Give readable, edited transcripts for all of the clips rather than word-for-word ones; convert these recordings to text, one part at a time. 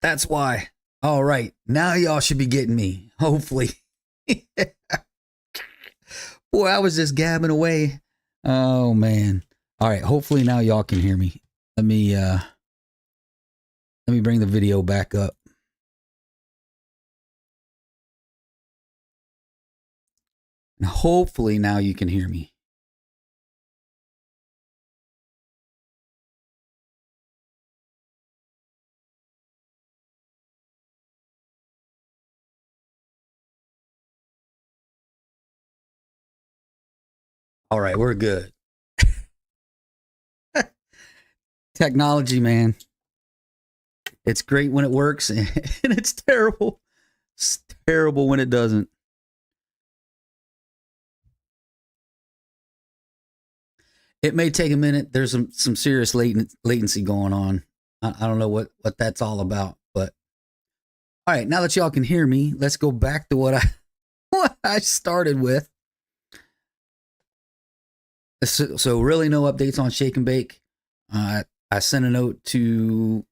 That's why. All right, now y'all should be getting me. Hopefully. Boy, I was just gabbing away. Oh man. All right, hopefully now y'all can hear me. Let me bring the video back up. And hopefully now you can hear me. All right, we're good. Technology, man. It's great when it works, and it's terrible. It's terrible when it doesn't. It may take a minute. There's some serious latency going on. I don't know what that's all about, but all right. Now that y'all can hear me, let's go back to what I started with. So really, no updates on Shake and Bake. I sent a note to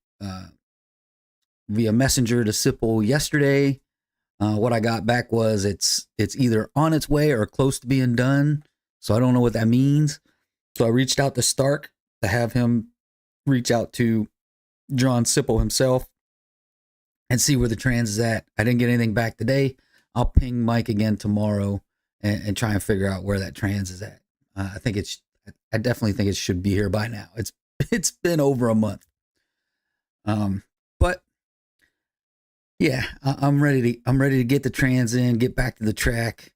via messenger to Sipple yesterday. What I got back was it's either on its way or close to being done. So I don't know what that means. So I reached out to Stark to have him reach out to John Sipple himself and see where the trans is at. I didn't get anything back today. I'll ping Mike again tomorrow and try and figure out where that trans is at. I definitely think it should be here by now. It's been over a month. But yeah, I'm ready to get the trans in, get back to the track.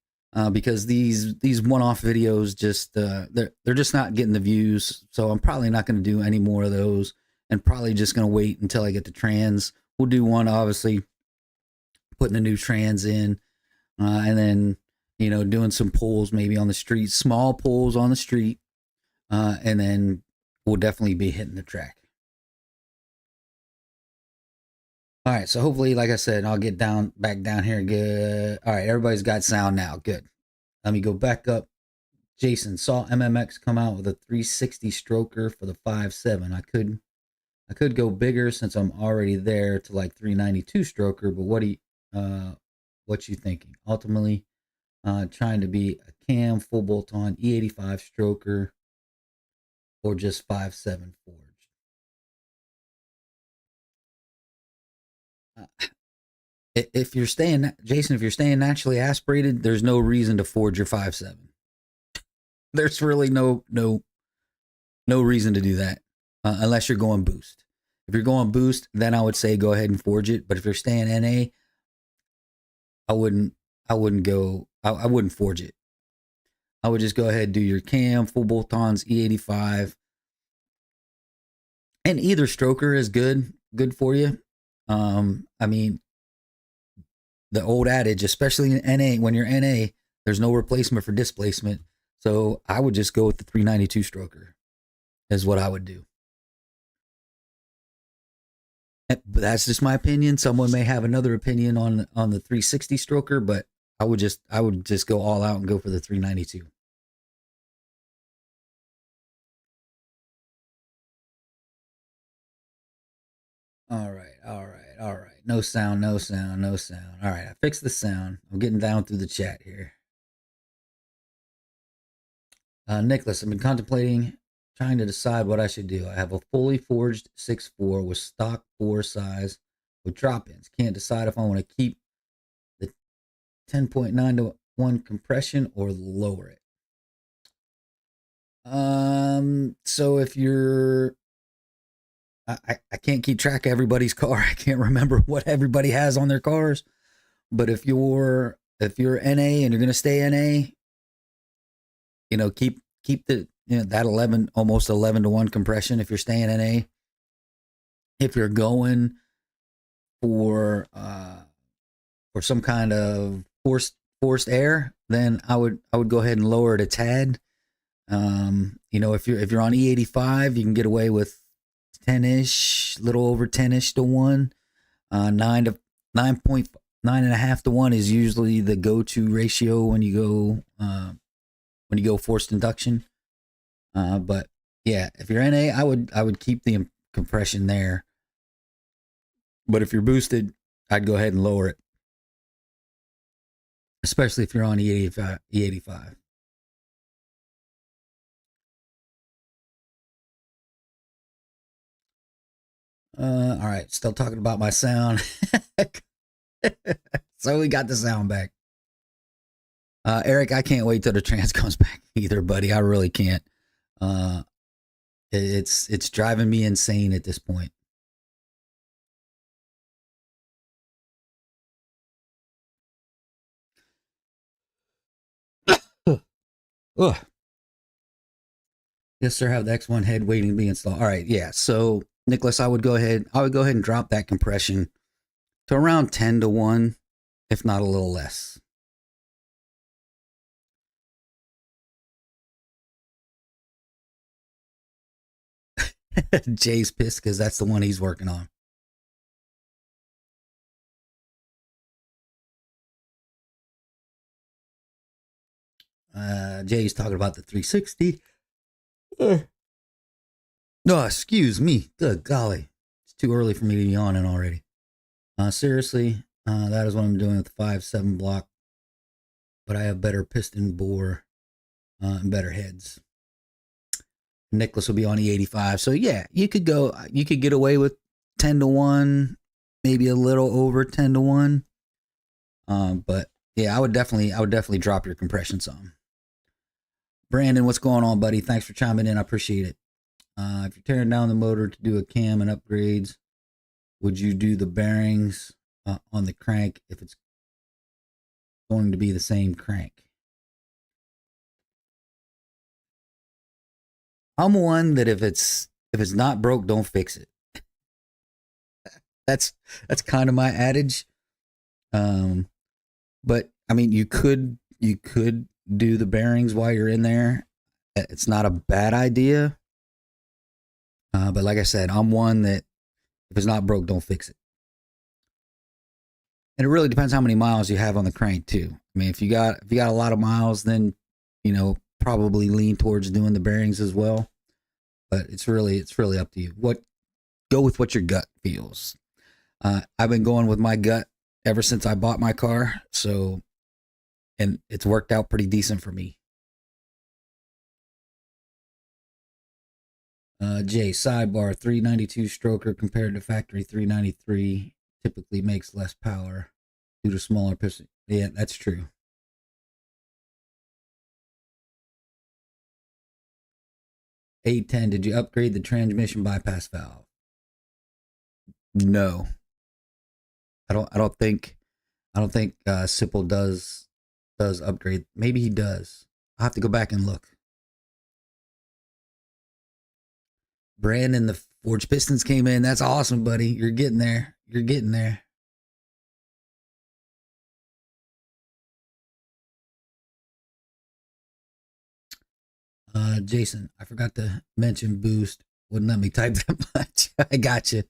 Because these one-off videos just they're just not getting the views, so I'm probably not going to do any more of those, and probably just going to wait until I get the trans. We'll do one, obviously, putting the new trans in, and then doing some pulls maybe on the street, small pulls on the street, and then we'll definitely be hitting the track. All right, so hopefully, like I said, I'll get back down here. Good. All right, everybody's got sound now. Good. Let me go back up. Jason saw MMX come out with a 360 stroker for the 5.7. I could go bigger since I'm already there to like 392 stroker. But what you thinking? Ultimately, trying to be a cam full bolt on E85 stroker or just 5.7 forged. If you're staying, Jason, if you're staying naturally aspirated, there's no reason to forge your 5.7. There's really no reason to do that unless you're going boost. If you're going boost, then I would say go ahead and forge it. But if you're staying NA, I wouldn't forge it. I would just go ahead and do your cam, full bolt-ons, E85. And either stroker is good for you. I mean, the old adage, especially in NA, when you're NA, there's no replacement for displacement. So I would just go with the 392 stroker is what I would do. But that's just my opinion. Someone may have another opinion on the 360 stroker, but I would just go all out and go for the 392. All right. No sound. All right, I fixed the sound. I'm getting down through the chat here. Nicholas, I've been contemplating trying to decide what I should do. I have a fully forged 6.4 with stock bore size with drop-ins. Can't decide if I want to keep the 10.9 to 1 compression or lower it. So if you're I can't keep track of everybody's car. I can't remember what everybody has on their cars. But if you're NA and you're gonna stay NA, keep the that 11, almost 11 to 1 compression if you're staying NA. If you're going for some kind of forced air, then I would go ahead and lower it a tad. If you're on E85, you can get away with 10-ish, little over 10-ish to 1. 9.5 to 1 is usually the go-to ratio when you go forced induction. But yeah, if you're NA, I would keep the compression there. But if you're boosted, I'd go ahead and lower it, especially if you're on E85. E85. All right, still talking about my sound. So we got the sound back. Eric, I can't wait till the trans comes back either, buddy. I really can't. It's driving me insane at this point. Ugh. Yes, sir. Have the X1 head waiting to be installed. All right, yeah. So, Nicholas, I would go ahead and drop that compression to around 10-1, if not a little less. Jay's pissed because that's the one he's working on. Jay's talking about the 360. No, excuse me. Good golly. It's too early for me to yawn in already. Seriously, that is what I'm doing with the 5.7 block. But I have better piston bore and better heads. Nicholas will be on E85. So yeah, you could get away with 10-1, maybe a little over 10-1. But yeah, I would definitely drop your compression some. Brandon, what's going on, buddy? Thanks for chiming in. I appreciate it. If you're tearing down the motor to do a cam and upgrades, would you do the bearings on the crank if it's going to be the same crank? I'm one that if it's not broke, don't fix it. That's kind of my adage. But I mean, you could do the bearings while you're in there. It's not a bad idea. But like I said, I'm one that if it's not broke, don't fix it. And it really depends how many miles you have on the crank too. I mean, if you got a lot of miles, then probably lean towards doing the bearings as well. But it's really up to you. Go with what your gut feels. I've been going with my gut ever since I bought my car, and it's worked out pretty decent for me. Jay, sidebar, 392 stroker compared to factory 393 typically makes less power due to smaller piston. Yeah, that's true. A10, did you upgrade the transmission bypass valve? No. I don't think Sipple does upgrade. Maybe he does. I'll have to go back and look. Brandon, the Forged Pistons came in. That's awesome, buddy. You're getting there. You're getting there. Jason, I forgot to mention boost. Wouldn't let me type that much. I got you.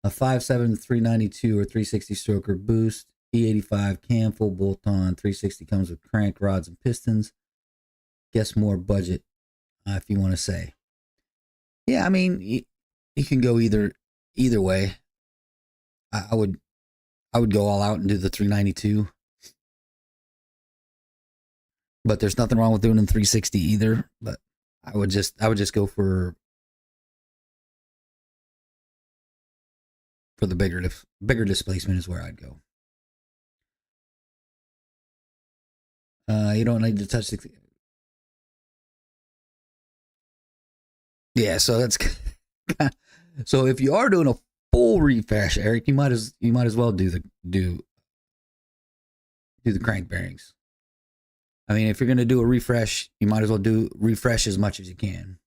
A 5.7 392 or 360 stroker boost. E85 cam, full bolt on. 360 comes with crank rods and pistons. Guess more budget, if you want to say. Yeah, I mean, you can go either way. I would go all out and do the 392. But there's nothing wrong with doing the 360 either. But I would just go for the bigger displacement is where I'd go. You don't need to touch the. Yeah, so that's so if you are doing a full refresh, Eric, you might as well do the crank bearings. I mean, if you're gonna do a refresh, you might as well do refresh as much as you can.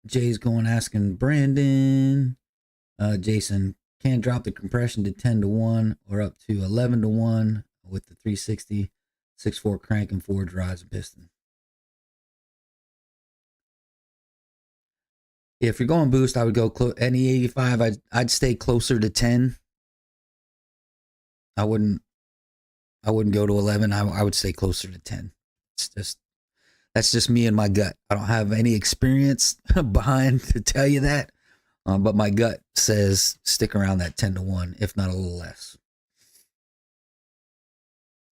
Jay's going asking Brandon. Jason, can drop the compression to 10-1 or up to 11-1 with the 360 6.4 crank and forged rods and piston. If you're going boost, I would go any 85. I'd stay closer to 10. I wouldn't go to 11. I would stay closer to 10. It's just That's just me and my gut. I don't have any experience behind to tell you that, but my gut says stick around that 10-1, if not a little less.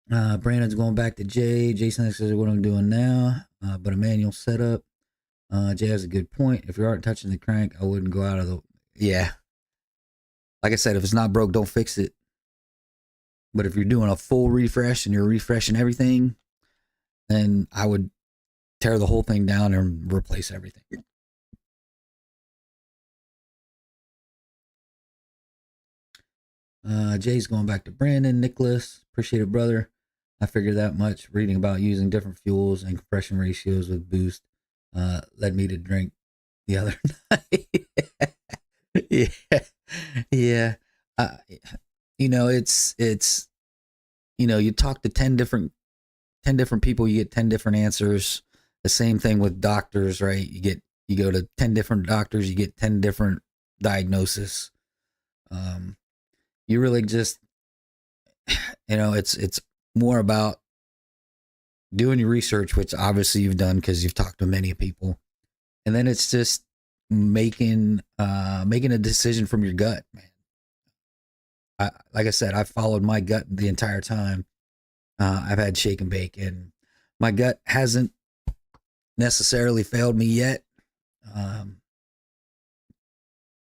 Brandon's going back to Jay. Jason says what I'm doing now, but a manual setup. Jay has a good point. If you aren't touching the crank, I wouldn't go out of the. Yeah. Like I said, if it's not broke, don't fix it. But if you're doing a full refresh and you're refreshing everything, then I would tear the whole thing down and replace everything. Jay's going back to Brandon. Nicholas, appreciate it, brother. I figured that much. Reading about using different fuels and compression ratios with boost led me to drink the other night. Yeah, yeah. It's you talk to 10 different people, you get 10 different answers. The same thing with doctors, right? You go to 10 different doctors, you get 10 different diagnoses. You really just it's more about doing your research, which obviously you've done because you've talked to many people, and then it's just making a decision from your gut, man. Like I said, I've followed my gut the entire time. I've had shake and bake, and my gut hasn't necessarily failed me yet.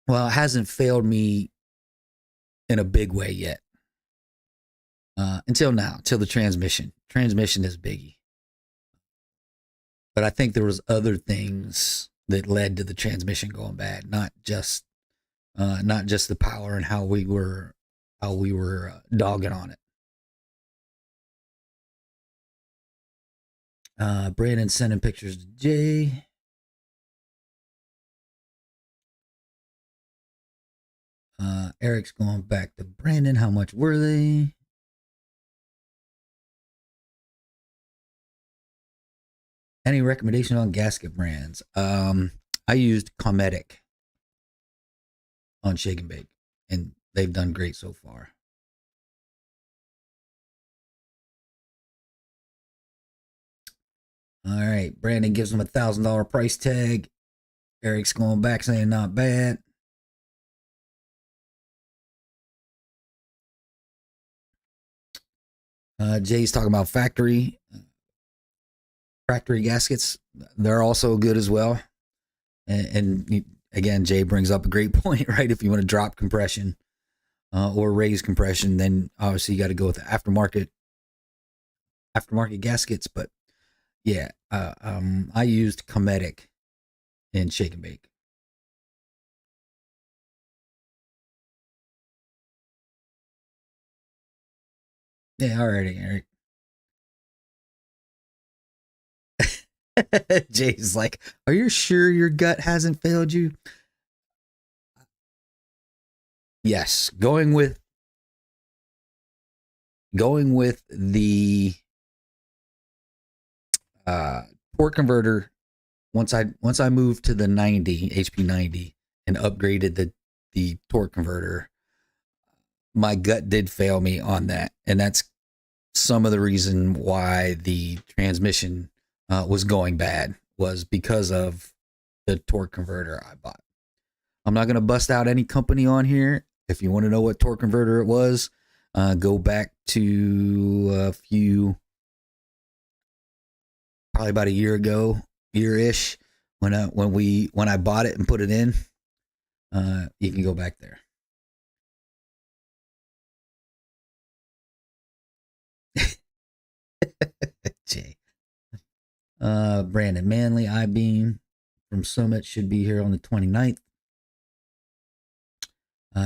Well, it hasn't failed me in a big way yet. Until now, till the transmission. Transmission is biggie. But I think there was other things that led to the transmission going bad, not just the power and how we were dogging on it. Brandon sending pictures to Jay. Eric's going back to Brandon. How much were they? Any recommendation on gasket brands? I used Cometic on Shake and Bake, and they've done great so far. All right, Brandon gives him $1,000 price tag. Eric's going back saying not bad. Jay's talking about factory gaskets. They're also good as well. And again, Jay brings up a great point, right? If you want to drop compression or raise compression, then obviously you got to go with the aftermarket gaskets. But yeah, I used Cometic in Shake and Bake. Yeah, alrighty, Eric. Jay's like, are you sure your gut hasn't failed you? Yes, going with the torque converter. Once I moved to the 90 HP 90 and upgraded the torque converter, my gut did fail me on that, and that's some of the reason why the transmission was going bad, was because of the torque converter I bought. I'm not going to bust out any company on here. If you want to know what torque converter it was, go back to probably about a year ago, year-ish, when I bought it and put it in. You can go back there. Jay. Brandon Manley, I-beam from Summit should be here on the 29th.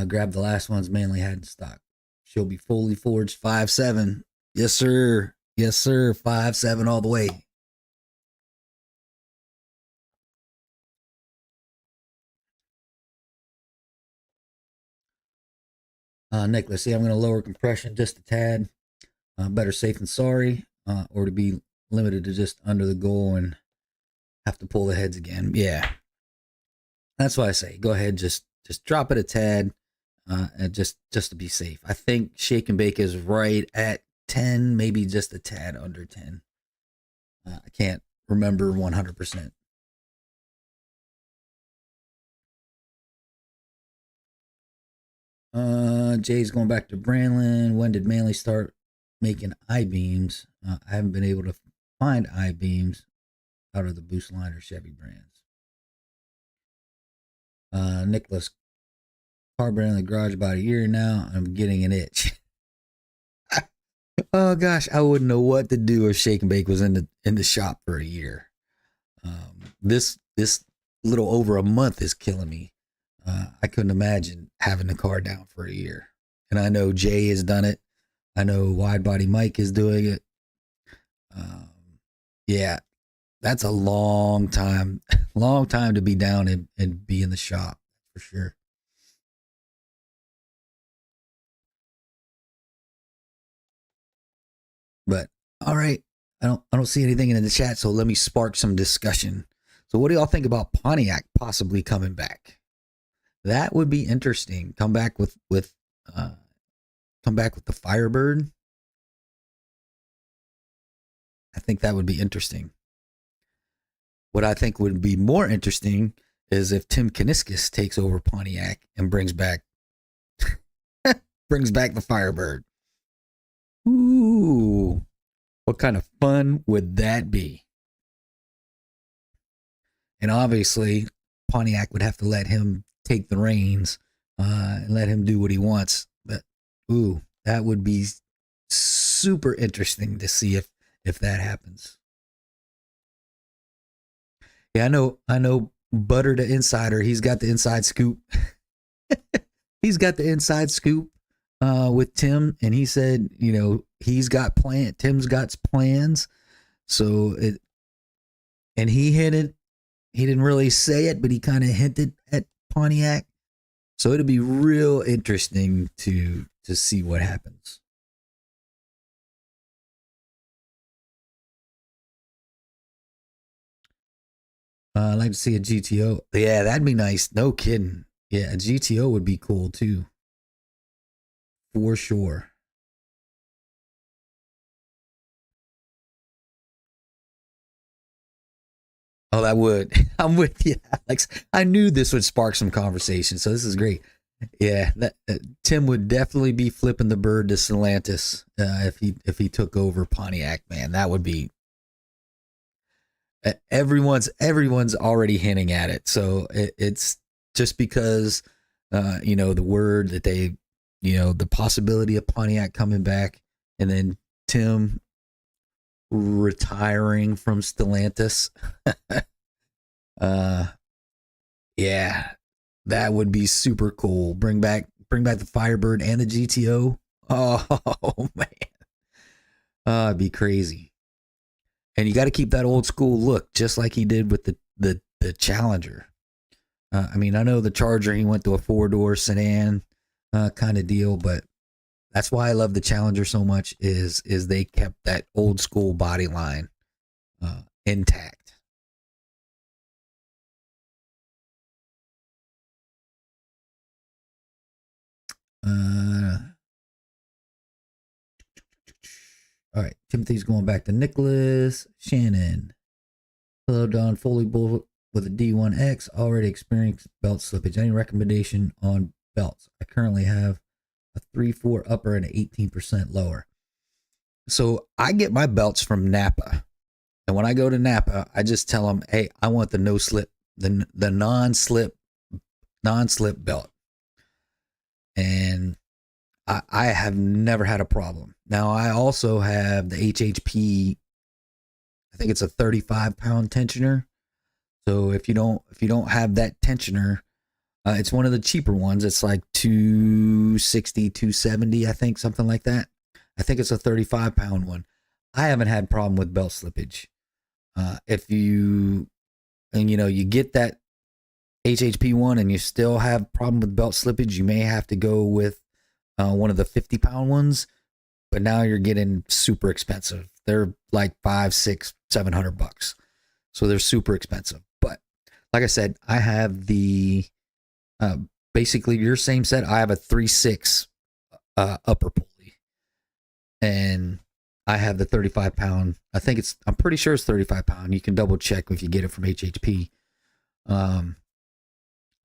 Grab the last ones Manley had in stock. She'll be fully forged 5.7. Yes, sir. Yes, sir. 5.7 all the way. Nicholas, see, I'm going to lower compression just a tad. Better safe than sorry, or to be limited to just under the goal and have to pull the heads again. Yeah, that's why I say go ahead, just drop it a tad, and just to be safe. I think Shake and Bake is right at 10, maybe just a tad under 10. I can't remember 100%. Jay's going back to Brandlin. When did Manly start making I-beams? I haven't been able to find I-beams out of the Boost Line or Chevy brands. Nicholas, car been in the garage about a year now. I'm getting an itch. Oh gosh, I wouldn't know what to do if Shake and Bake was in the shop for a year. This little over a month is killing me. I couldn't imagine having the car down for a year. And I know Jay has done it. I know Wide Body Mike is doing it. Yeah, that's a long time to be down and be in the shop for sure. But all right, I don't see anything in the chat, so let me spark some discussion. So what do y'all think about Pontiac possibly coming back? That would be interesting. Come back with the Firebird. I think that would be interesting. What I think would be more interesting is if Tim Kaniskis takes over Pontiac and brings back the Firebird. Ooh, what kind of fun would that be? And obviously, Pontiac would have to let him take the reins and let him do what he wants. But ooh, that would be super interesting to see if that happens. Yeah, I know Butter the Insider, he's got the inside scoop. He's got the inside scoop with Tim, and he said, Tim's got plans. So and he hinted, he didn't really say it, but he kind of hinted at Pontiac. So it'll be real interesting to see what happens. I'd like to see a GTO. Yeah, that'd be nice. No kidding. Yeah, a GTO would be cool too. For sure. Oh, that would. I'm with you, Alex. I knew this would spark some conversation, so this is great. Yeah, Tim would definitely be flipping the bird to Stellantis if he took over Pontiac. Man, that would be. Everyone's already hinting at it, so it's just because the word that they the possibility of Pontiac coming back, and then Tim retiring from Stellantis. Yeah, that would be super cool. Bring back the Firebird and the GTO. Oh man, it'd be crazy. And you got to keep that old school look, just like he did with the Challenger. I mean, I know the Charger, he went to a 4-door sedan kind of deal, but that's why I love the Challenger so much is they kept that old school body line intact. All right, Timothy's going back to Nicholas. Shannon. Hello, Don. Foley Bull with a D1X. Already experienced belt slippage. Any recommendation on belts? I currently have a 3/4 upper and an 18% lower. So I get my belts from Napa. And when I go to Napa, I just tell them, hey, I want the no slip, the non-slip belt. And I have never had a problem. Now I also have the HHP. I think it's a 35-pound tensioner. So if you don't have that tensioner, it's one of the cheaper ones. It's like $260, $270, I think, something like that. I think it's a 35-pound one. I haven't had a problem with belt slippage. If you get that HHP one and you still have problem with belt slippage, you may have to go with one of the 50-pound ones. But now you're getting super expensive. They're like $500, $600, $700. So they're super expensive. But like I said, I have the basically your same set. I have a 3/6 upper pulley, and I have the 35 pound. I'm pretty sure it's 35 pound. You can double check if you get it from HHP.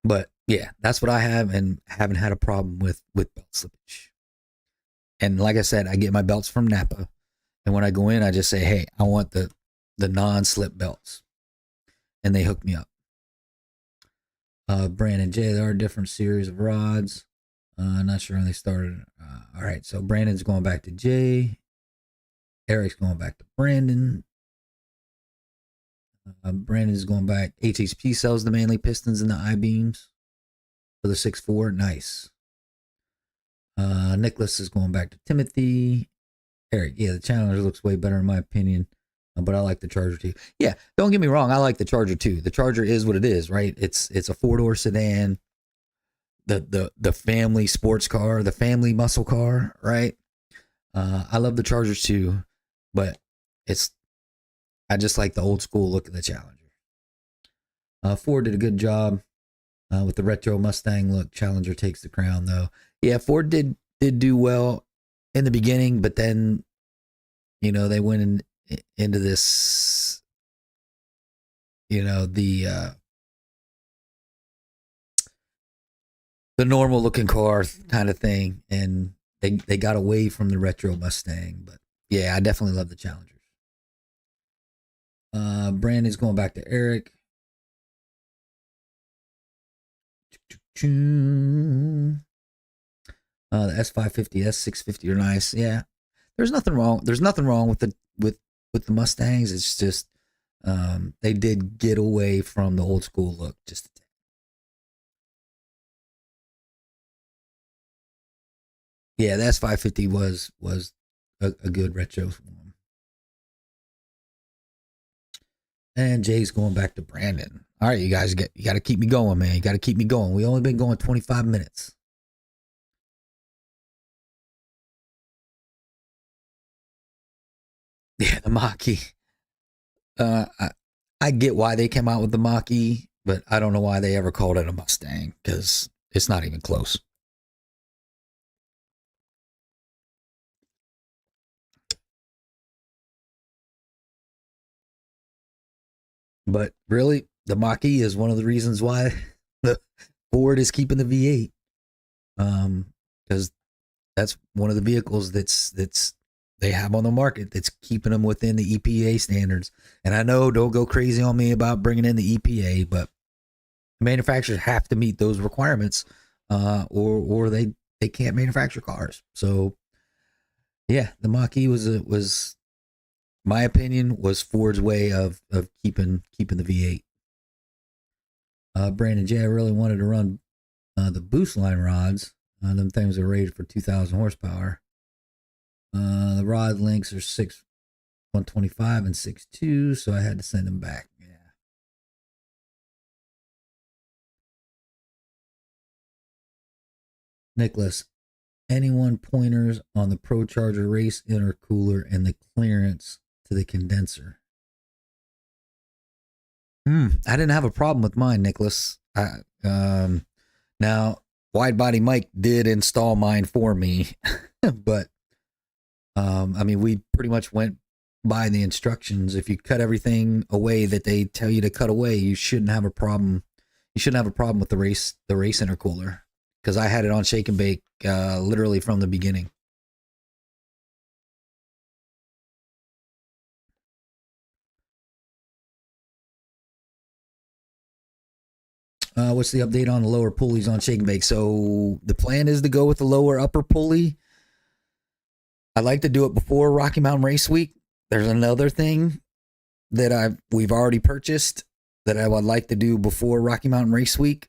But yeah, that's what I have, and haven't had a problem with belt slippage. And like I said, I get my belts from Napa, and when I go in, I just say, "Hey, I want the non-slip belts," and they hook me up. Brandon J, there are different series of rods. Not sure when they started. All right, so Brandon's going back to Jay. Eric's going back to Brandon. Brandon's going back. HHP sells the Manly pistons and the I-beams for the 6.4. Nice. Nicholas is going back to Timothy. Eric, yeah, the Challenger looks way better in my opinion, but I like the Charger too. Yeah, don't get me wrong, I like the Charger too. The Charger is what it is, right? It's a 4-door sedan, the family sports car, the family muscle car, right? I love the Chargers too, but I just like the old school look of the Challenger. Ford did a good job with the retro Mustang look. Challenger takes the crown though. Yeah, Ford did do well in the beginning, but then they went into this, the normal looking car kind of thing, and they got away from the retro Mustang. But yeah, I definitely love the Challengers. Brandon's going back to Eric. The S550, S650 are nice. Yeah, there's nothing wrong. There's nothing wrong with the Mustangs. It's just they did get away from the old school look just a tad. Yeah, the S550 was a good retro one. And Jay's going back to Brandon. All right, you guys you got to keep me going, man. You got to keep me going. We only been going 25 minutes. Yeah, the Mach-E. I get why they came out with the Mach-E, but I don't know why they ever called it a Mustang, because it's not even close. But really, the Mach-E is one of the reasons why the Ford is keeping the V8, because that's one of the vehicles that's they have on the market that's keeping them within the EPA standards. And I know, don't go crazy on me about bringing in the EPA, but manufacturers have to meet those requirements, or they can't manufacture cars. So yeah, the Mach-E was my opinion was Ford's way of keeping the V8. Brandon J, I really wanted to run the boost line rods. Them things are rated for 2,000 horsepower. The rod links are 125 and 6.2, so I had to send them back. Yeah. Nicholas, anyone pointers on the Pro Charger race intercooler and the clearance to the condenser? I didn't have a problem with mine, Nicholas. Now, Wide Body Mike did install mine for me, but I mean, we pretty much went by the instructions. If you cut everything away that they tell you to cut away, you shouldn't have a problem. You shouldn't have a problem with the race intercooler, because I had it on shake and bake literally from the beginning. What's the update on the lower pulleys on shake and bake? So the plan is to go with the lower upper pulley. I'd like to do it before Rocky Mountain Race Week. There's another thing that we've already purchased that I would like to do before Rocky Mountain Race Week.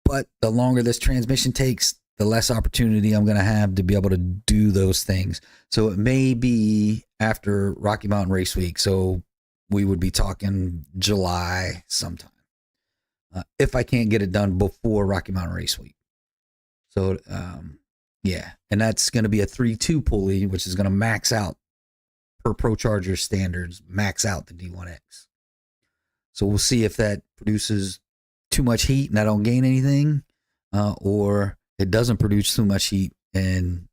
But the longer this transmission takes, the less opportunity I'm going to have to be able to do those things. So it may be after Rocky Mountain Race Week. So we would be talking July sometime, if I can't get it done before Rocky Mountain Race Week. So, yeah. And that's going to be a 3.2 pulley, which is going to max out per Pro Charger standards, max out the D1X. So we'll see if that produces too much heat and I don't gain anything, or it doesn't produce too much heat and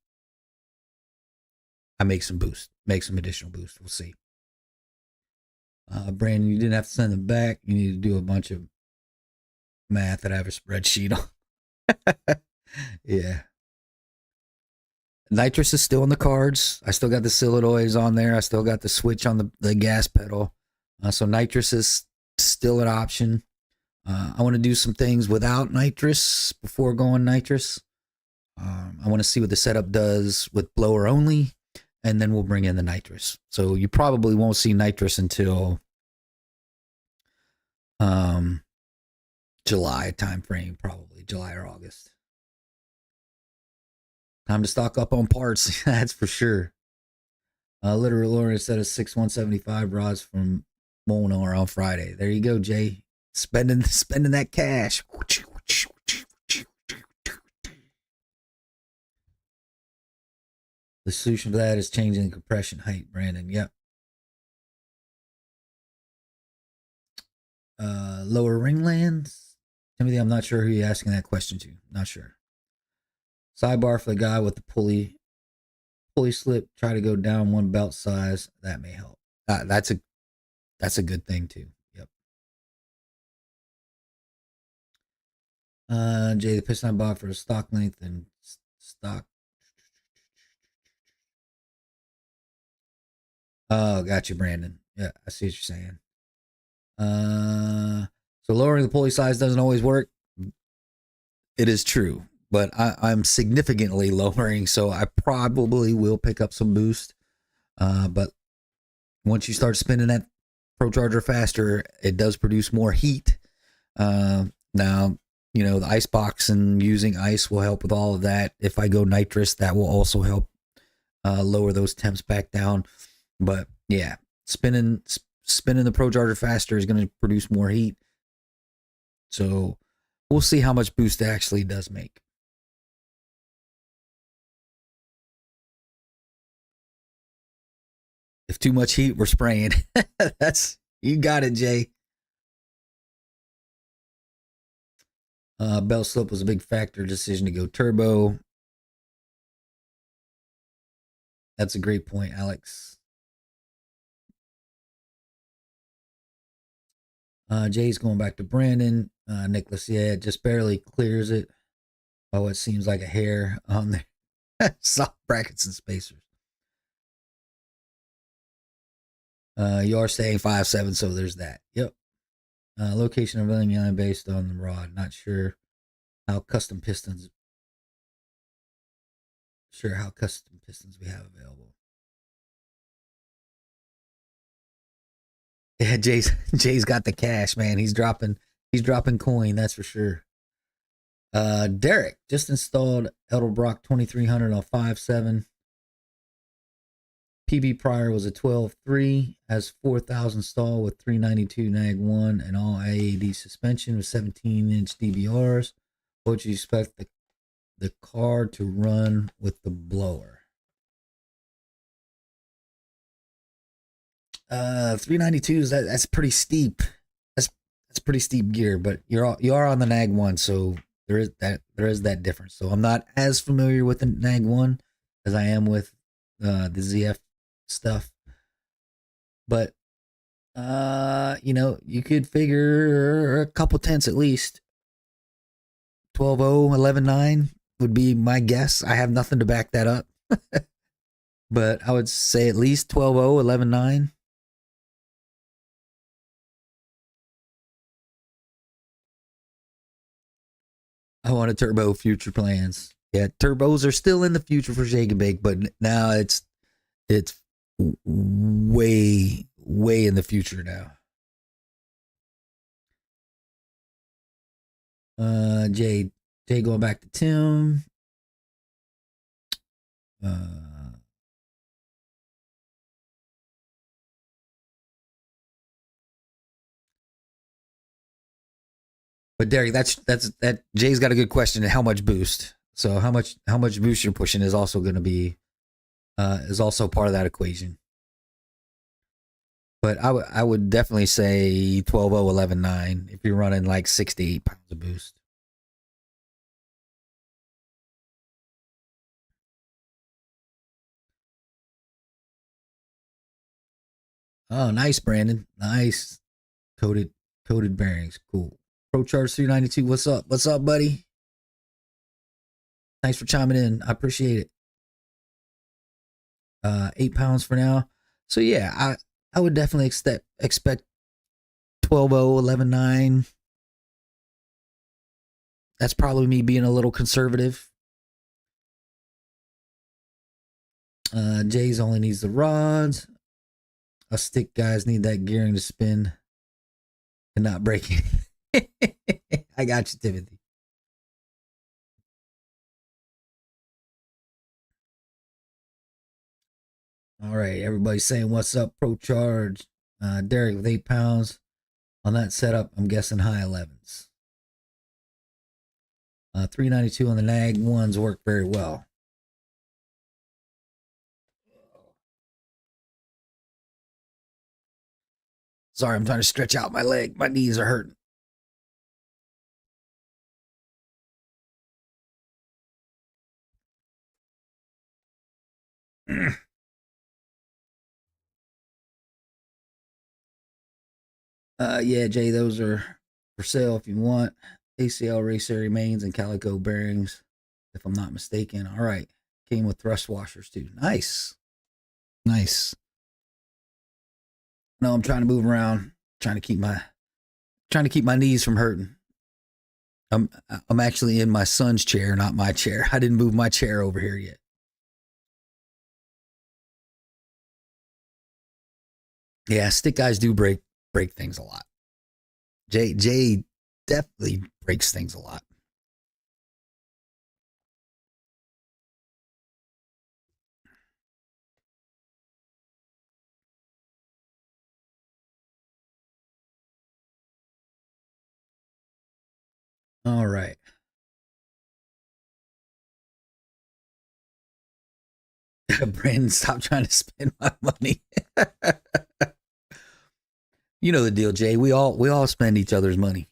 I make some boost, make some additional boost. We'll see. Brandon, you didn't have to send them back. You need to do a bunch of math that I have a spreadsheet on. Yeah. Nitrous is still in the cards. I still got the solenoids on there. I still got the switch on the gas pedal. So nitrous is still an option. I want to do some things without nitrous before going nitrous. I want to see what the setup does with blower only, and then we'll bring in the nitrous. So you probably won't see nitrous until July timeframe, probably July or August. Time to stock up on parts, that's for sure. Literally, Lauren said a 6175 rods from Molnar on Friday. There you go, Jay. Spending that cash. The solution for that is changing the compression height, Brandon. Yep. Lower ringlands. Timothy, I'm not sure who you're asking that question to. Not sure. Sidebar for the guy with the pulley slip. Try to go down one belt size. That may help. That's a good thing too. Yep. Jay, the piston I bought for the stock length and stock. Oh, got you, Brandon. Yeah, I see what you're saying. So lowering the pulley size doesn't always work. It is true, but I'm significantly lowering, so I probably will pick up some boost. But once you start spinning that Pro Charger faster, it does produce more heat. Now, the ice box and using ice will help with all of that. If I go nitrous, that will also help lower those temps back down. But yeah, spinning the Pro Charger faster is going to produce more heat. So we'll see how much boost it actually does make. If too much heat, we're spraying. You got it, Jay. Belt slip was a big factor. Decision to go turbo. That's a great point, Alex. Jay's going back to Brandon. Nicholas, yeah, it just barely clears it. Oh, it seems like a hair on there. Soft brackets and spacers. You are saying 5.7, so there's that. Yep. Location of line based on the rod. Not sure how custom pistons. How custom pistons we have available. Yeah, Jay's got the cash, man. He's dropping coin, that's for sure. Derek just installed Edelbrock 2300 on 5.7. PB prior was a 12.3, has 4,000 stall with 392 nag 1 and all AAD suspension with 17-inch DBRs. What would you expect the car to run with the blower? 392s, that's pretty steep. That's pretty steep gear, but you are on the nag 1, so there is that difference. So I'm not as familiar with the nag 1 as I am with the ZF stuff, but you could figure a couple tenths at least. 12.0, 11.9 would be my guess. I have nothing to back that up, but I would say at least 12.0, 11.9. I want a turbo. Future plans. Yeah, turbos are still in the future for Shake and Bake, but now it's way in the future now. Jay going back to Tim. But Derek, that Jay's got a good question. How much boost? So how much boost you're pushing is also going to be is also part of that equation. But I would definitely say 12.0, 11.9 if you're running like 6 to 8 pounds of boost. Oh, nice, Brandon. Nice. Coated bearings. Cool. Pro Charge 392. What's up? What's up, buddy? Thanks for chiming in. I appreciate it. 8 pounds for now. So yeah, I would definitely expect 12.0, 11.9. That's probably me being a little conservative. Jay's only needs the rods. Us stick guys need that gearing to spin and not breaking. I got you, Timothy. All right, everybody's saying what's up, Pro Charge. Derek with 8 pounds. On that setup, I'm guessing high 11s. 392 on the nag. Ones work very well. Sorry, I'm trying to stretch out my leg. My knees are hurting. Yeah, Jay, those are for sale if you want. ACL racer remains and calico bearings, if I'm not mistaken. All right. Came with thrust washers too. Nice. Nice. No, I'm trying to move around, trying to keep my knees from hurting. I'm actually in my son's chair, not my chair. I didn't move my chair over here yet. Yeah, stick guys do break things a lot. Jay definitely breaks things a lot. All right. Brandon, stop trying to spend my money. You know the deal, Jay. We all spend each other's money.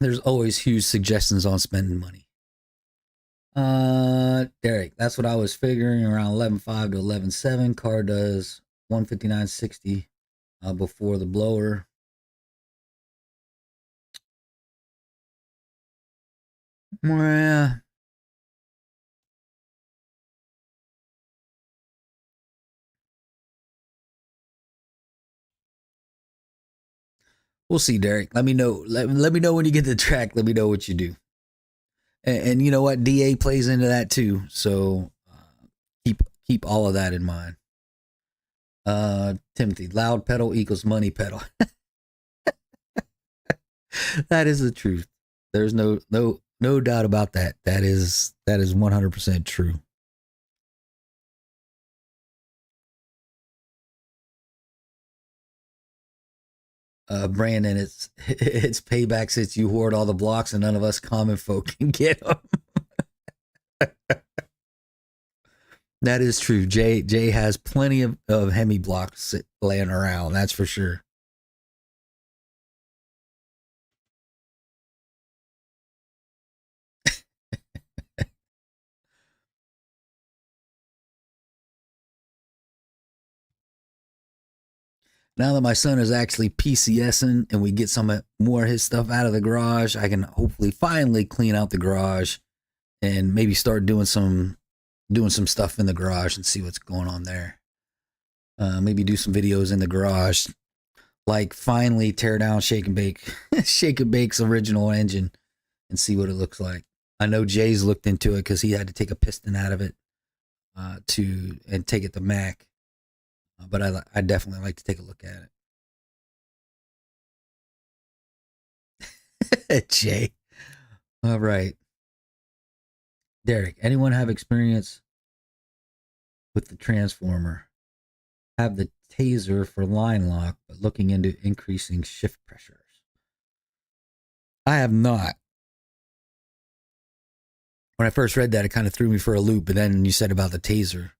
There's always huge suggestions on spending money. Derek, that's what I was figuring, around 11.5 to 11.7. Car does 159.60 before the blower. Yeah. We'll see, Derek. Let me know. Let me know when you get to the track. Let me know what you do. And you know what? DA plays into that too. So keep all of that in mind. Timothy, loud pedal equals money pedal. That is the truth. There's no doubt about that. That is 100% true. Brandon, it's payback since you hoard all the blocks and none of us common folk can get them. That is true. Jay has plenty of Hemi blocks laying around. That's for sure. Now that my son is actually PCSing and we get some more of his stuff out of the garage, I can hopefully finally clean out the garage and maybe start doing some stuff in the garage and see what's going on there. Maybe do some videos in the garage, like finally tear down Shake and Bake, Shake and Bake's original engine, and see what it looks like. I know Jay's looked into it because he had to take a piston out of it and take it to Mac. But I definitely like to take a look at it. Jay. All right. Derek, anyone have experience with the transformer? Have the taser for line lock, but looking into increasing shift pressures. I have not. When I first read that, it kind of threw me for a loop. But then you said about the taser.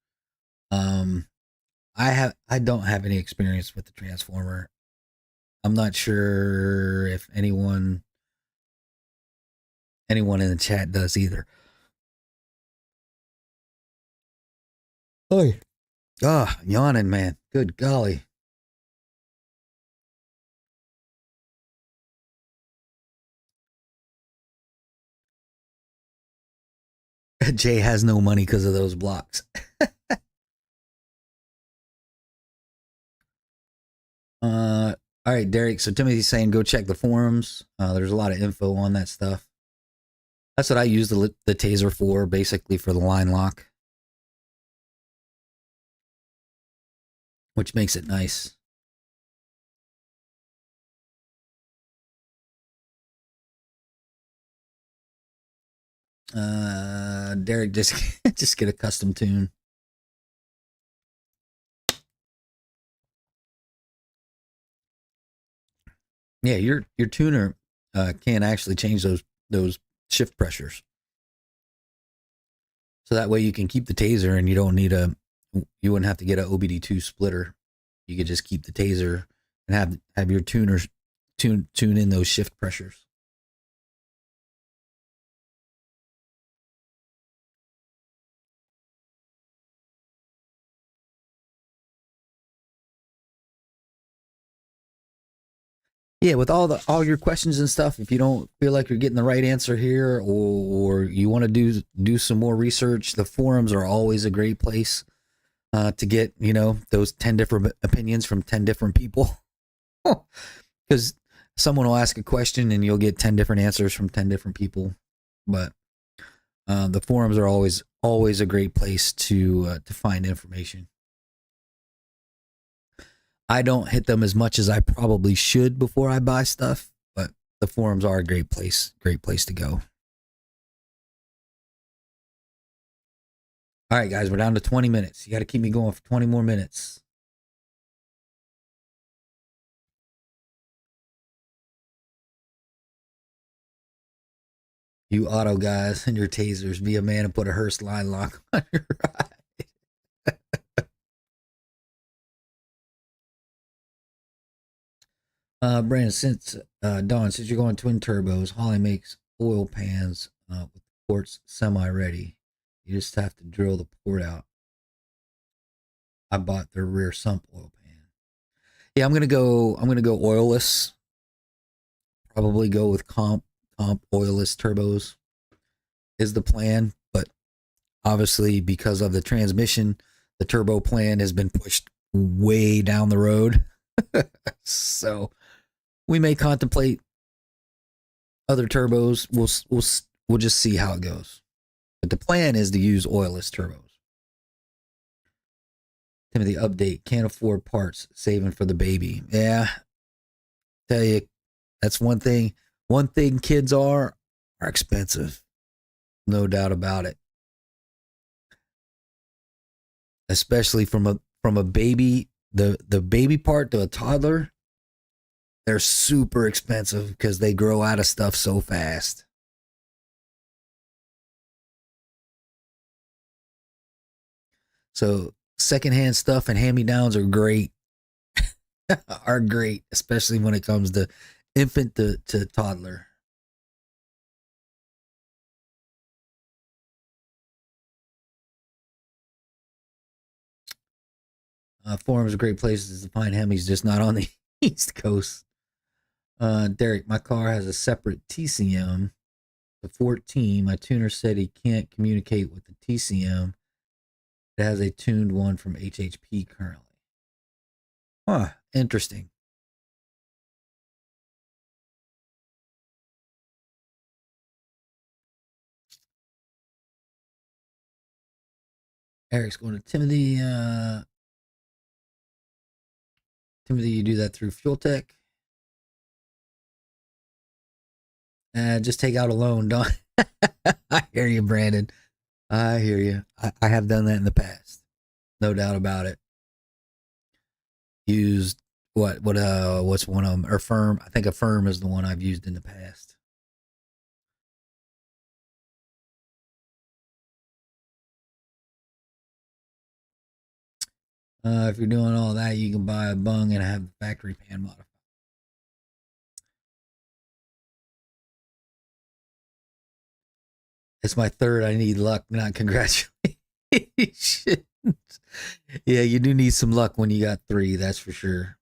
Um, I don't have any experience with the transformer. I'm not sure if anyone in the chat does either. Oy. Ah, yawning, man. Good golly. Jay has no money because of those blocks. All right, Derek. So Timothy's saying go check the forums. There's a lot of info on that stuff. That's what I use the taser for, basically for the line lock, which makes it nice. Derek, just get a custom tune. Yeah, your tuner can actually change those shift pressures, so that way you can keep the taser and you wouldn't have to get an OBD2 splitter. You could just keep the taser and have your tuners tune in those shift pressures. Yeah, with all your questions and stuff, if you don't feel like you're getting the right answer here, or you want to do some more research, the forums are always a great place to get those 10 different opinions from 10 different people. Because someone will ask a question and you'll get 10 different answers from 10 different people. But the forums are always a great place to find information. I don't hit them as much as I probably should before I buy stuff, but the forums are a great place to go. All right, guys, we're down to 20 minutes. You got to keep me going for 20 more minutes. You auto guys and your tasers, be a man and put a Hearst line lock on your ride. Brandon, since Don, since you're going twin turbos, Holly makes oil pans with ports semi ready. You just have to drill the port out. I bought their rear sump oil pan. Yeah, I'm gonna go oilless. Probably go with comp oilless turbos is the plan, but obviously because of the transmission, the turbo plan has been pushed way down the road. So we may contemplate other turbos. We'll just see how it goes. But the plan is to use oilless turbos. Timothy, update. Can't afford parts. Saving for the baby. Yeah. Tell you, that's one thing. One thing kids are expensive. No doubt about it. Especially from a baby, the baby part to a toddler, they're super expensive because they grow out of stuff so fast. So secondhand stuff and hand-me-downs are great. Are great, especially when it comes to infant to toddler. Forums are great places to find Hemis, just not on the East Coast. Derek, my car has a separate TCM, the 14. My tuner said he can't communicate with the TCM. It has a tuned one from HHP currently. Huh, interesting. Eric's going to Timothy. Timothy, you do that through Fuel Tech. Just take out a loan, Don. I hear you, Brandon. I hear you. I have done that in the past. No doubt about it. Used what's one of them? Or Firm. I think a Firm is the one I've used in the past. If you're doing all that, you can buy a bung and have the factory pan modified. It's my third. I need luck, not congratulations. Yeah, you do need some luck when you got three, that's for sure.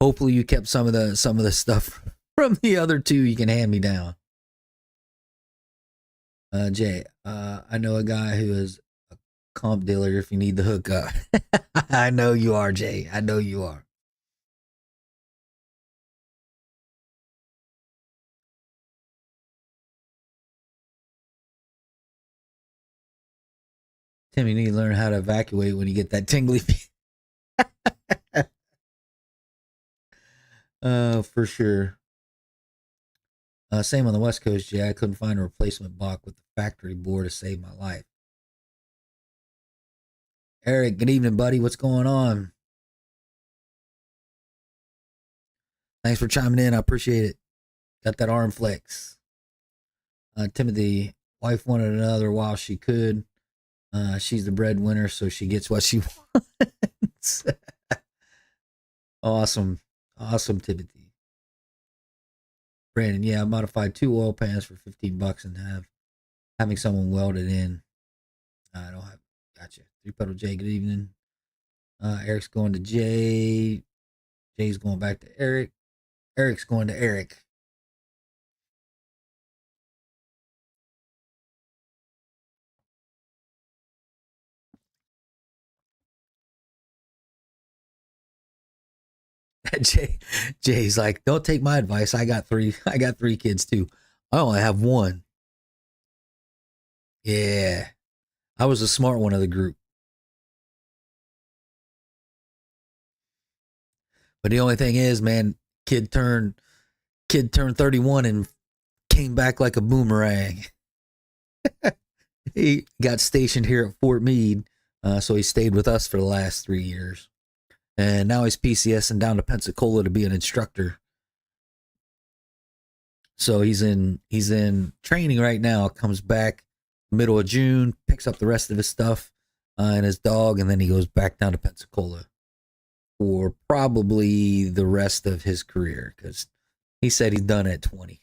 Hopefully you kept some of the stuff from the other two you can hand me down. Jay, I know a guy who is a comp dealer if you need the hookup. I know you are, Jay. I know you are. Tim, you need to learn how to evacuate when you get that tingly. For sure. Same on the West Coast, Jay. I couldn't find a replacement block with the factory board to save my life. Eric, good evening, buddy. What's going on? Thanks for chiming in. I appreciate it. Got that arm flex. Timothy, wife wanted another while she could. She's the breadwinner, so she gets what she wants. Awesome. Awesome, Timothy. Brandon, yeah, I modified 2 oil pans for $15 and having someone weld it in. I don't have. Gotcha. Three pedal J. Good evening. Eric's going to Jay. Jay's going back to Eric. Eric's going to Eric. Jay, Jay's like, don't take my advice. I got three. I got three kids too. I only have one. Yeah, I was the smart one of the group. But the only thing is, man, kid turned kid turned 31 and came back like a boomerang. He got stationed here at Fort Meade, so he stayed with us for the last 3 years, and now he's PCSing down to Pensacola to be an instructor. So he's in training right now. Comes back middle of June, picks up the rest of his stuff and his dog, and then he goes back down to Pensacola for probably the rest of his career because he said he's done at 20.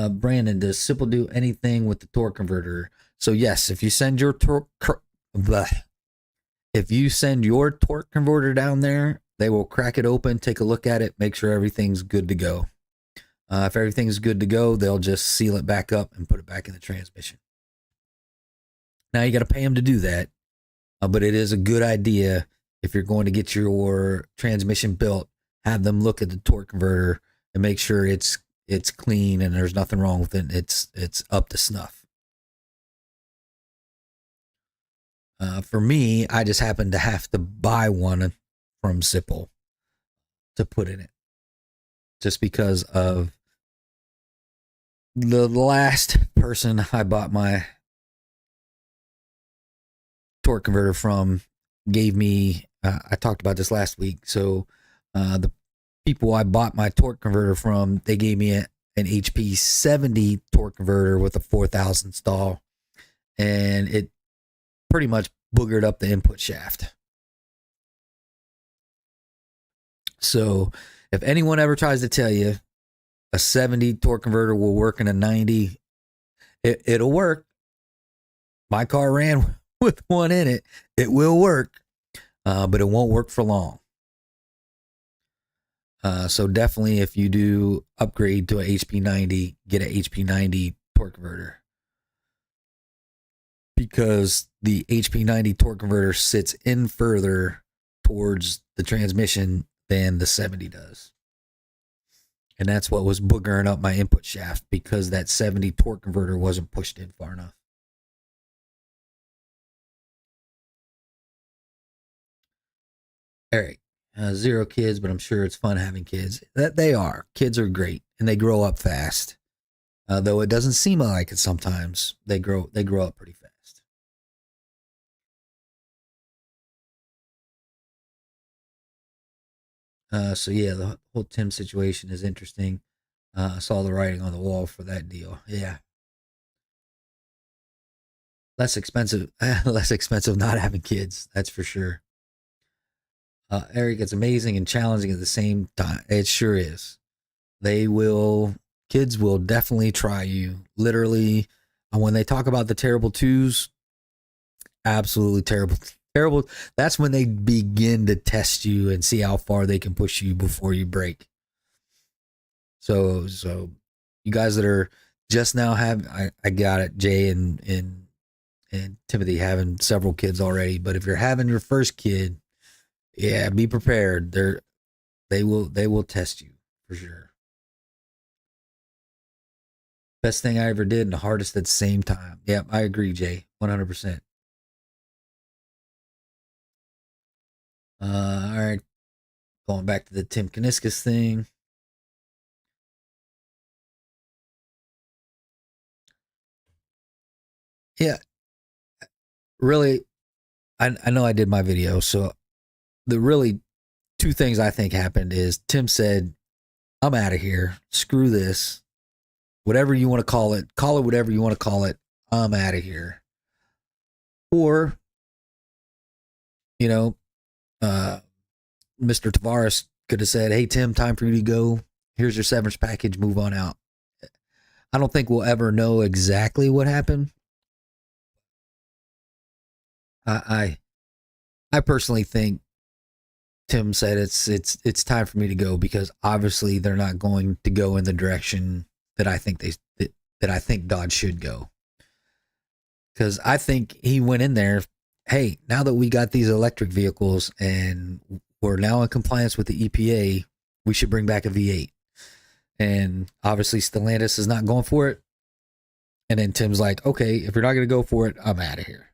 Brandon, does Simple do anything with the torque converter? So yes, if you send your if you send your torque converter down there, they will crack it open, take a look at it, make sure everything's good to go. If everything's good to go, they'll just seal it back up and put it back in the transmission. Now you got to pay them to do that, but it is a good idea if you're going to get your transmission built, have them look at the torque converter and make sure it's clean and there's nothing wrong with it. It's up to snuff. For me, I just happen to have to buy one from Sipple to put in it, just because of the last person I bought my torque converter from gave me. I talked about this last week. So the people I bought my torque converter from, they gave me an HP 70 torque converter with a 4,000 stall, and it pretty much boogered up the input shaft. So if anyone ever tries to tell you a 70 torque converter will work in a 90, it'll work. My car ran with one in it. It will work, but it won't work for long. So definitely, if you do upgrade to a HP 90, get a HP 90 torque converter, because the HP 90 torque converter sits in further towards the transmission than the 70 does. And that's what was boogering up my input shaft, because that 70 torque converter wasn't pushed in far enough. Eric, 0 kids, but I'm sure it's fun having kids. That they are. Kids are great, and they grow up fast. Though it doesn't seem like it sometimes. They grow up pretty fast. So yeah, the whole Tim situation is interesting. I saw the writing on the wall for that deal. Yeah, less expensive, less expensive not having kids. That's for sure. Eric, it's amazing and challenging at the same time. It sure is. They will Kids will definitely try you. Literally, when they talk about the terrible twos, absolutely terrible. Terrible. That's when they begin to test you and see how far they can push you before you break. So you guys that are just now have, I got it, Jay and Timothy having several kids already. But if you're having your first kid, yeah, be prepared. They will test you for sure. Best thing I ever did and the hardest at the same time. Yep, I agree, Jay. 100%. All right. Going back to the Tim Kaniskas thing. Yeah, really, I know I did my video. So the really two things I think happened is Tim said, I'm out of here. Screw this. Whatever you want to call it whatever you want to call it. I'm out of here. Or, you know, uh, Mr. Tavares could have said, hey, Tim, time for you to go. Here's your severance package. Move on out. I don't think we'll ever know exactly what happened. I I personally think Tim said it's time for me to go because obviously they're not going to go in the direction that I think that I think Dodge should go. Because I think he went in there, hey, now that we got these electric vehicles and we're now in compliance with the EPA, we should bring back a V8. And obviously Stellantis is not going for it. And then Tim's like, okay, if you're not going to go for it, I'm out of here.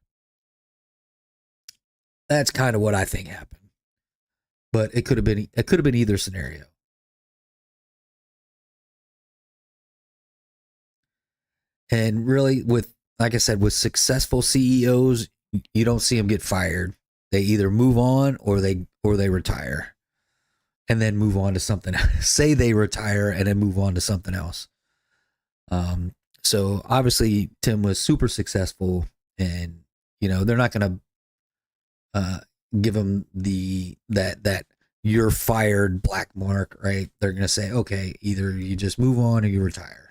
That's kind of what I think happened. But it could have been either scenario. And really, with like I said, with successful CEOs, you don't see them get fired. They either move on or they retire, and then move on to something. Say they retire and then move on to something else. So obviously Tim was super successful, and they're not going to give him that you're fired black mark, right? They're going to say, okay, either you just move on or you retire.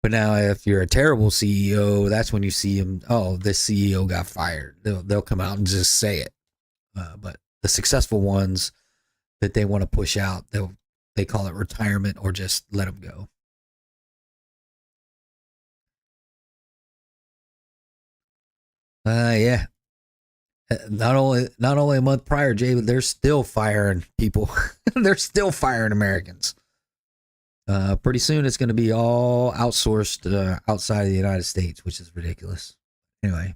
But now, if you're a terrible CEO, that's when you see him. Oh, this CEO got fired. They'll come out and just say it. But the successful ones that they want to push out, they call it retirement or just let them go. Yeah. Not only a month prior, Jay, but they're still firing people. They're still firing Americans. Pretty soon, it's going to be all outsourced outside of the United States, which is ridiculous. Anyway.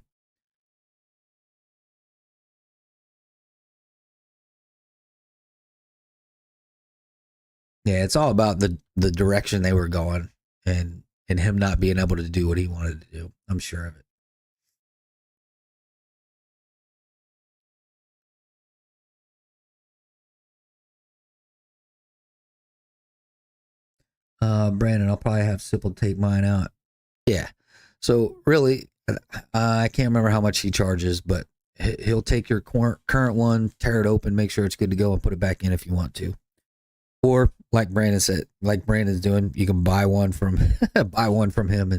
Yeah, it's all about the direction they were going and him not being able to do what he wanted to do. I'm sure of it. Brandon, I'll probably have Sipple take mine out. Yeah. So really, I can't remember how much he charges, but he'll take your current one, tear it open, make sure it's good to go, and put it back in if you want to. Or like Brandon said, like Brandon's doing, you can buy one from buy one from him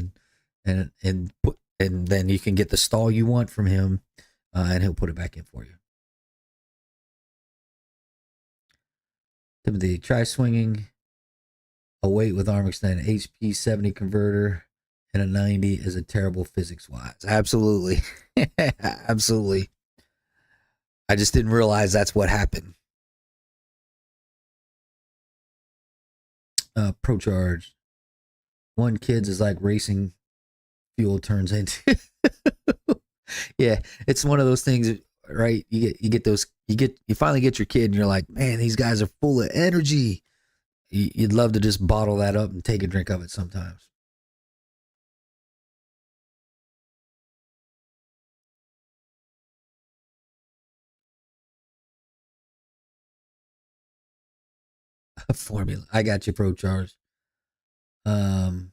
and then you can get the stall you want from him, and he'll put it back in for you. Timothy, try swinging a weight with arm extend. HP 70 converter and a 90 is a terrible physics wise. Absolutely. Absolutely. I just didn't realize that's what happened. Pro charge. One kids is like racing fuel turns into. Yeah, it's one of those things, right? You finally get your kid and you're like, man, these guys are full of energy. You'd love to just bottle that up and take a drink of it sometimes. Formula. I got you, Pro Charge. Um,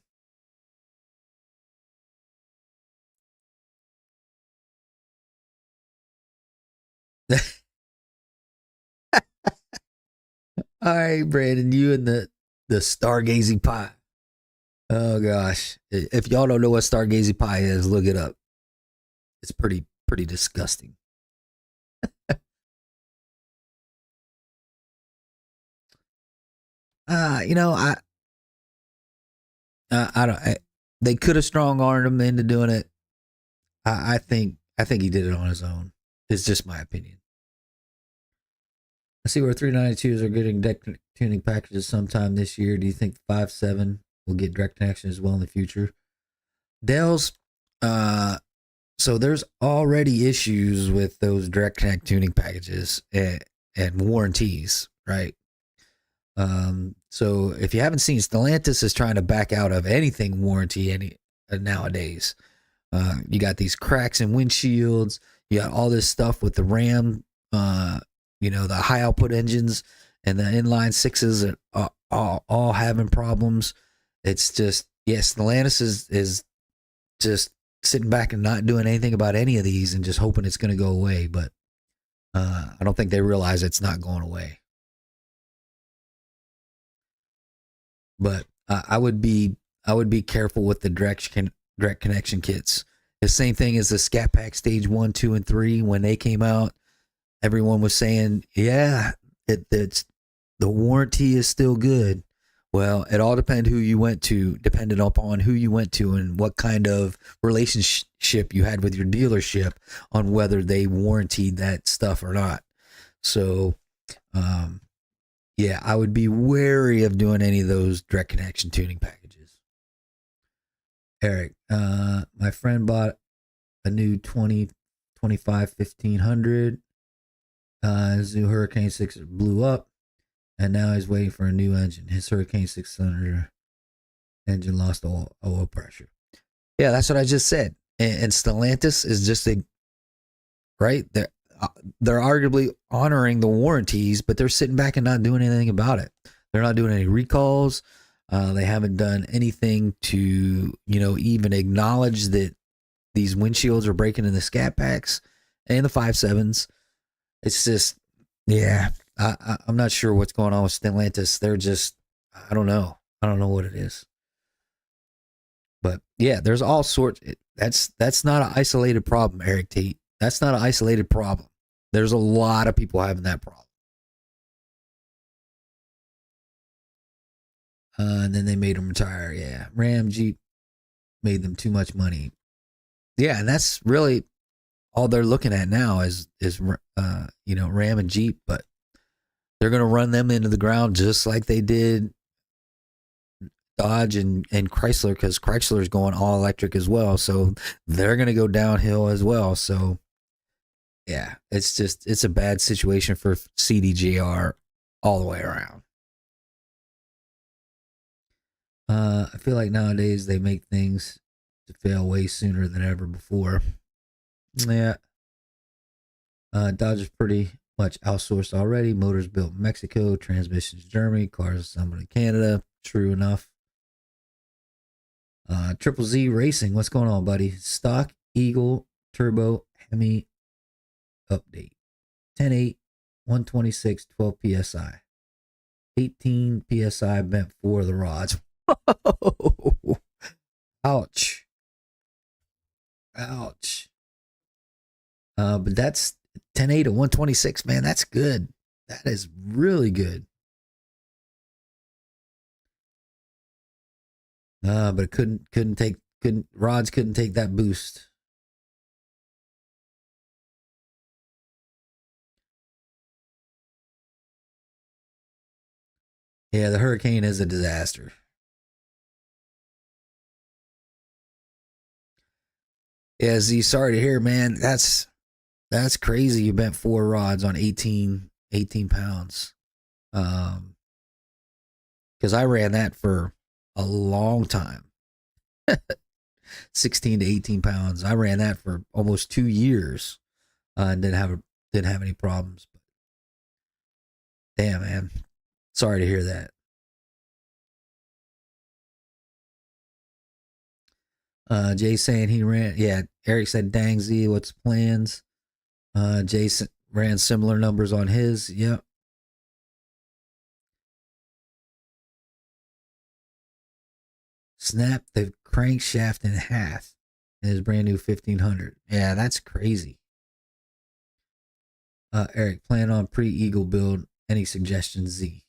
all right, Brandon, you and The stargazing pie. Oh gosh. If y'all don't know what stargazing pie is, look it up. It's pretty disgusting. You know, I don't. They could have strong armed him into doing it. I think he did it on his own. It's just my opinion. I see where 392s are getting deck tuning packages sometime this year. Do you think 5.7 will get direct connection as well in the future? Dell's, so there's already issues with those direct connect tuning packages and warranties, right? So if you haven't seen, Stellantis is trying to back out of anything warranty nowadays. You got these cracks in windshields. You got all this stuff with the Ram, the high output engines and the inline sixes are all having problems. It's just, yes, Stellantis is just sitting back and not doing anything about any of these and just hoping it's going to go away. But I don't think they realize it's not going away. But I would be careful with the direct connection kits. The same thing as the Scat Pack Stage 1, 2, and 3 when they came out. Everyone was saying, yeah, it's the warranty is still good. Well, it all depended upon who you went to and what kind of relationship you had with your dealership on whether they warranted that stuff or not. So, yeah, I would be wary of doing any of those direct connection tuning packages. Eric, my friend bought a new 2025 1500. His new Hurricane 6 blew up, and now he's waiting for a new engine. His Hurricane 600 engine lost oil pressure. Yeah, that's what I just said. And Stellantis is just right? They're arguably honoring the warranties, but they're sitting back and not doing anything about it. They're not doing any recalls. They haven't done anything to, even acknowledge that these windshields are breaking in the Scat Packs and the 5.7s. It's just, yeah, I'm not sure what's going on with Stellantis. They're just, I don't know. I don't know what it is. But yeah, there's all sorts. That's not an isolated problem, Eric Tate. That's not an isolated problem. There's a lot of people having that problem. And then they made them retire. Yeah, Ram Jeep made them too much money. Yeah, and that's really all they're looking at now is Ram and Jeep, but they're going to run them into the ground just like they did Dodge and Chrysler, because Chrysler is going all electric as well, so they're going to go downhill as well. So yeah, it's a bad situation for CDJR all the way around. I feel like nowadays they make things to fail way sooner than ever before. Yeah. Dodge is pretty much outsourced already. Motors built in Mexico, transmissions Germany, cars assembled in Canada. True enough. Triple Z Racing, what's going on, buddy? Stock Eagle Turbo Hemi update. 10.8, 126, 12 psi. 18 psi bent for the rods. Ouch. Ouch. But that's 10.8 to 126, man. That's good. That is really good. But it rods couldn't take that boost. Yeah, the Hurricane is a disaster. Yeah, Z, sorry to hear, man. That's crazy. You bent 4 rods on 18 pounds. Because I ran that for a long time. 16 to 18 pounds. I ran that for almost 2 years. And didn't have any problems. But damn, man. Sorry to hear that. Jay saying he ran. Yeah, Eric said, "Dang Z, what's plans?" Jason ran similar numbers on his. Yep. snap the crankshaft in half in his brand new 1500. Yeah, that's crazy. Eric, plan on pre-Eagle build. Any suggestions, Z?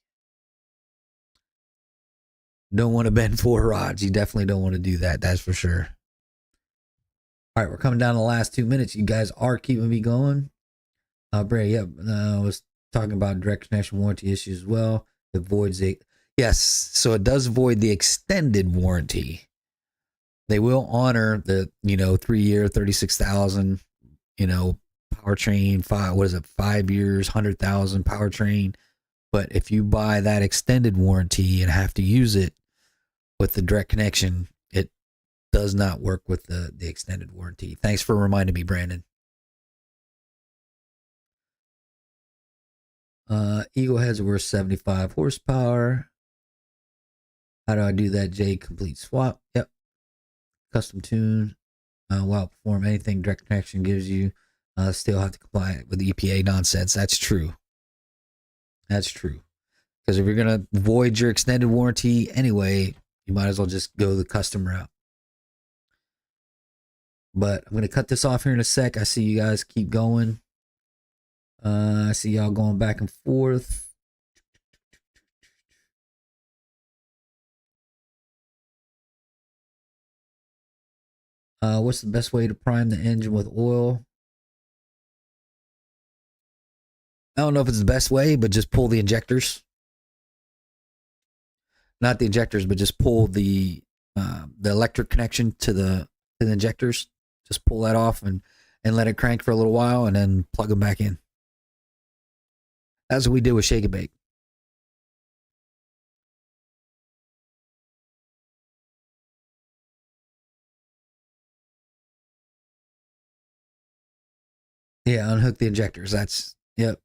Don't want to bend 4 rods. You definitely don't want to do that. That's for sure. All right, we're coming down to the last 2 minutes. You guys are keeping me going. Bray, yep. I was talking about direct connection warranty issues as well. It voids it. Yes, so it does void the extended warranty. They will honor the 3-year, 36,000, powertrain, 5 years, 100,000 powertrain. But if you buy that extended warranty and have to use it with the direct connection, it does not work with the extended warranty. Thanks for reminding me, Brandon. Eagle heads are worth 75 horsepower. How do I do that, Jay? Complete swap. Yep. Custom tune. Will outperform anything direct connection gives you. Still have to comply with the EPA nonsense. That's true. That's true. Because if you're going to void your extended warranty anyway, you might as well just go the custom route. But I'm going to cut this off here in a sec. I see you guys keep going. I see y'all going back and forth. What's the best way to prime the engine with oil? I don't know if it's the best way, but just pull the injectors. Not the injectors, but just pull the electric connection to the injectors. Just pull that off and let it crank for a little while, and then plug them back in. That's what we did with Shake and Bake. Yeah, unhook the injectors. That's, yep.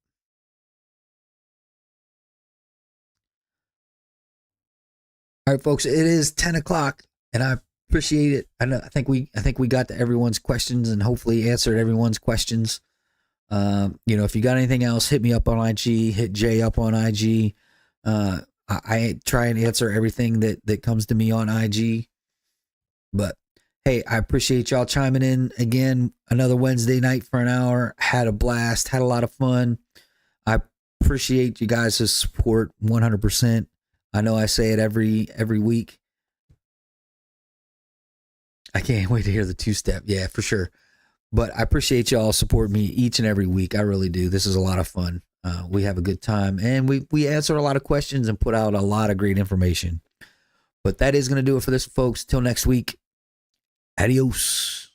All right, folks, it is 10 o'clock, and I appreciate it. I think we got to everyone's questions and hopefully answered everyone's questions. If you got anything else, hit me up on IG, hit Jay up on IG. I try and answer everything that comes to me on IG. But hey, I appreciate y'all chiming in again. Another Wednesday night for an hour. Had a blast. Had a lot of fun. I appreciate you guys' support 100%. I know I say it every week. I can't wait to hear the 2-step. Yeah, for sure. But I appreciate y'all support me each and every week. I really do. This is a lot of fun. We have a good time, and we answer a lot of questions and put out a lot of great information. But that is going to do it for this, folks. Till next week. Adios.